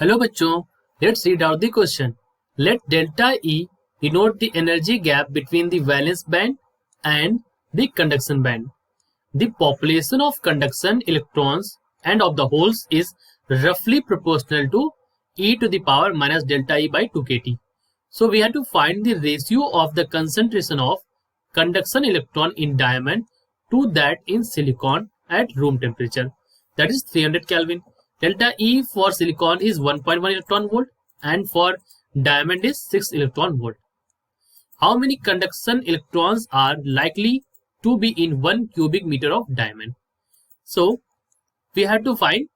Hello बच्चों, let's read out the question. Let delta E denote the energy gap between the valence band and the conduction band. The population of conduction electrons and of the holes is roughly proportional to e to the power minus delta E by 2 kT. So we have to find the ratio of the concentration of conduction electron in diamond to that in silicon at room temperature, that is 300 Kelvin. Delta E for silicon is 1.1 electron volt and for diamond is 6 electron volt. How many conduction electrons are likely to be in 1 cubic meter of diamond? So we have to find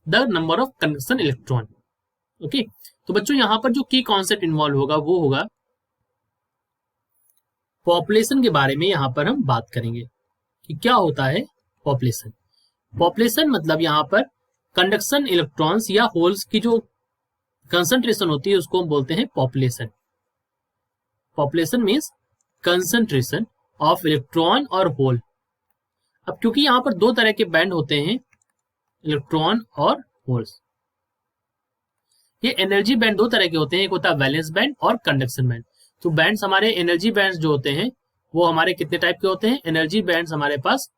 the number of conduction electron. Okay, तो बच्चों यहाँ पर जो की concept involve होगा वो होगा population के बारे में। यहाँ पर हम बात करेंगे कि क्या होता है पॉपुलेशन। पॉपुलेशन मतलब यहाँ पर कंडक्शन इलेक्ट्रॉन्स या होल्स की जो कंसंट्रेशन होती है उसको हम बोलते हैं population. Population means concentration of electron और होल। अब क्योंकि यहाँ पर दो तरह के बैंड होते हैं, इलेक्ट्रॉन और होल्स, ये एनर्जी बैंड दो तरह के होते हैं, एक होता है वैलेंस बैंड और कंडक्शन बैंड। तो बैंड्स हमारे एनर्जी बैंड्स जो होते हैं वो हमारे कितने टाइप के होते हैं? एनर्जी बैंड्स हमारे पास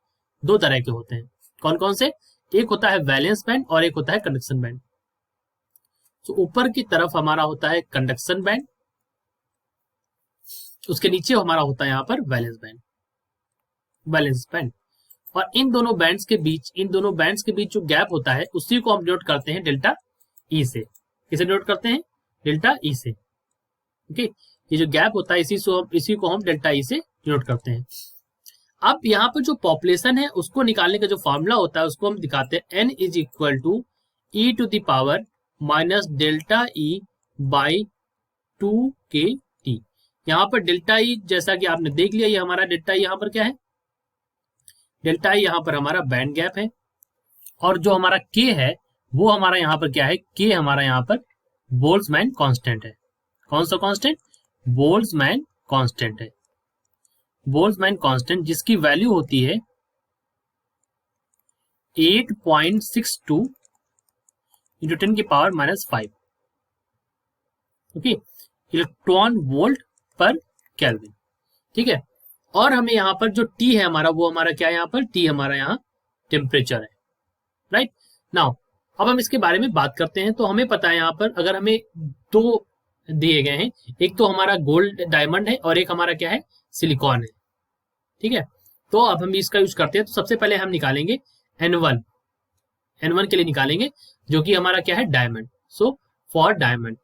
दो तरह के होते हैं। कौन कौन से? एक होता है वैलेंस बैंड और एक होता है कंडक्शन बैंड। तो ऊपर की तरफ हमारा होता है कंडक्शन बैंड, उसके नीचे हमारा होता है यहाँ पर वैलेंस बैंड, वैलेंस बैंड। और इन दोनों बैंड्स के बीच जो गैप होता है उसी को हम डिनोट करते हैं डेल्टा ई से। किसे डिनोट करते हैं? डेल्टा ई से। ओके, ये जो गैप होता है इसी को हम डेल्टा ई से डिनोट करते हैं। अब यहाँ पर जो पॉपुलेशन है उसको निकालने का जो फॉर्मूला होता है उसको हम दिखाते हैं। n is equal to E to the power minus delta E by 2kT। यहाँ पर डेल्टा ई जैसा कि आपने देख लिया, ये हमारा डेल्टा ई यहाँ पर क्या है? डेल्टा ई यहाँ पर हमारा बैंड गैप है और जो हमारा k है वो हमारा यहाँ पर क्या है? k हमारा यहाँ पर बोल्ट्जमैन कांस्टेंट है। कौन सा कांस्टेंट? बोल्ट्जमैन कांस्टेंट है। बोल्ट्जमैन कांस्टेंट जिसकी वैल्यू होती है 8.62 इंटू 10 की power minus 5। Okay, electron volt पर केल्विन। ठीक है, और हमें यहाँ पर जो T है हमारा वो हमारा क्या है? यहाँ पर T हमारा यहाँ टेम्परेचर है। राइट नाउ अब हम इसके बारे में बात करते हैं। तो हमें पता है यहाँ पर अगर हमें दो दिए गए हैं, एक तो हमारा गोल्ड डायमंड है और एक हमारा क्या है? सिलिकॉन है। ठीक है, तो अब हम इसका यूज करते हैं। तो सबसे पहले हम निकालेंगे N1 के लिए निकालेंगे जो कि हमारा क्या है? डायमंड। सो फॉर डायमंड,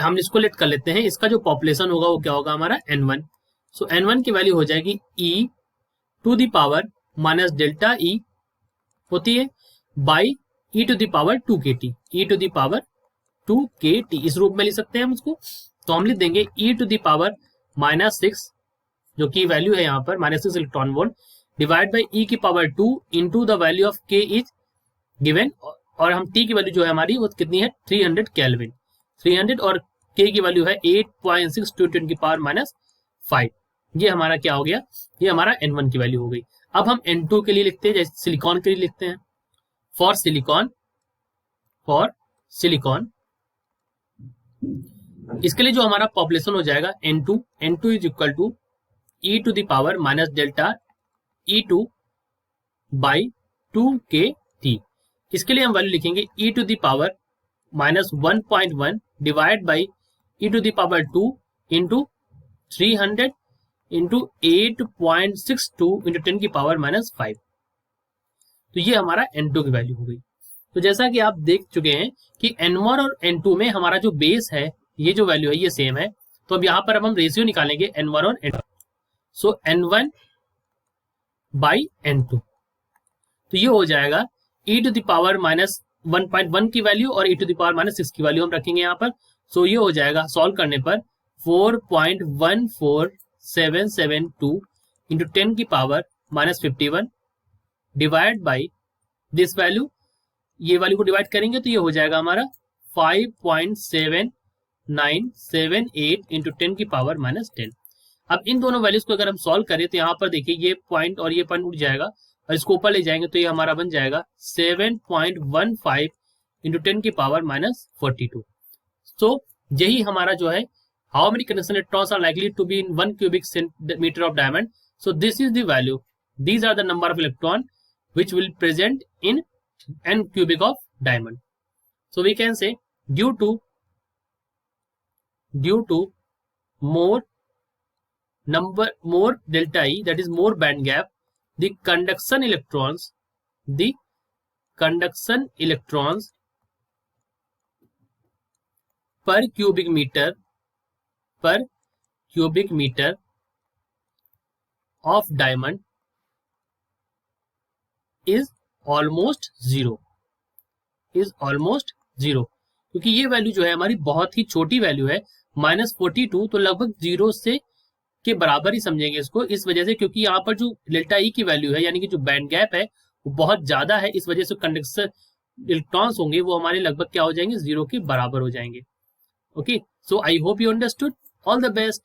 हम इसको लेट कर लेते हैं। इसका जो पॉपुलेशन होगा वो क्या होगा? हमारा N1। सो N1 की वैल्यू हो जाएगी E to the power minus delta E होती है by E to the power 2kT। E to the power 2kT इस रूप में लिख सकते हैं हम उसको। तो हम लिख देंगे E to the power minus 6 जो कि वैल्यू है यहाँ पर minus 6 electron volt divide by E की power 2 into the value of K is given. और हम T की वैल्यू जो है हमारी वो कितनी है? 300 केल्विन। 300 और K की वैल्यू है 8.62 10 की पावर माइनस 5। ये हमारा क्या हो गया? ये हमारा N1 की वैल्यू हो गई। अब हम N2 के लिए लिखते हैं, जैसे सिलिकॉन के लिए लिखते हैं। फॉर सिलिकॉन इसके लिए जो हमारा पॉपुलेशन हो जाएगा N2 is equal to E to the power minus delta E2 by 2kT। इसके लिए हम वैल्यू लिखेंगे E to the power minus 1.1 divide by E to the power 2 into 300 into 8.62 into 10 की पावर माइनस 5। तो ये हमारा N2 की value हो गई। तो जैसा कि आप देख चुके हैं कि N1 और N2 में हमारा जो बेस है, ये जो वैल्यू है ये सेम है। तो अब यहाँ पर अब हम रेशियो निकालेंगे N1 और N2। So N1 by N2, तो ये हो जाएगा e to the power minus 1.1 की वैल्यू और e to the power minus 6 की वैल्यू हम रखेंगे यहाँ पर। सो ये हो जाएगा सॉल्व करने पर 4.14772 इंटू 10 की power minus 51 divide by this value. ये वैल्यू को डिवाइड करेंगे तो ये हो जाएगा हमारा 5.7978 इंटू 10 की पावर माइनस 10। अब इन दोनों वैल्यूज को अगर हम सॉल्व करें तो यहाँ पर देखिए ये पॉइंट और ये पॉइंट उठ जाएगा और इसको ऊपर ले जाएंगे तो ये हमारा बन जाएगा 7.15 इंटू 10 की पावर -42। सो यही हमारा जो है how many conduction electrons are likely to be in 1 cubic centimeter of diamond. So this is the value, these are the number of electron which will present in n cubic of diamond. So we can say due to more delta E, that is more band gap, the conduction electrons per cubic meter of diamond is almost zero, क्योंकि ये value जो है हमारी बहुत ही छोटी value है -42, तो लगभग जीरो से के बराबर ही समझेंगे इसको, इस वजह से क्योंकि यहाँ पर जो डेल्टा ई की वैल्यू है यानी कि जो बैंड गैप है वो बहुत ज्यादा है, इस वजह से कंडक्शन इलेक्ट्रॉन्स होंगे वो हमारे लगभग क्या हो जाएंगे, जीरो के बराबर हो जाएंगे। Okay, so I hope you understood. All the best.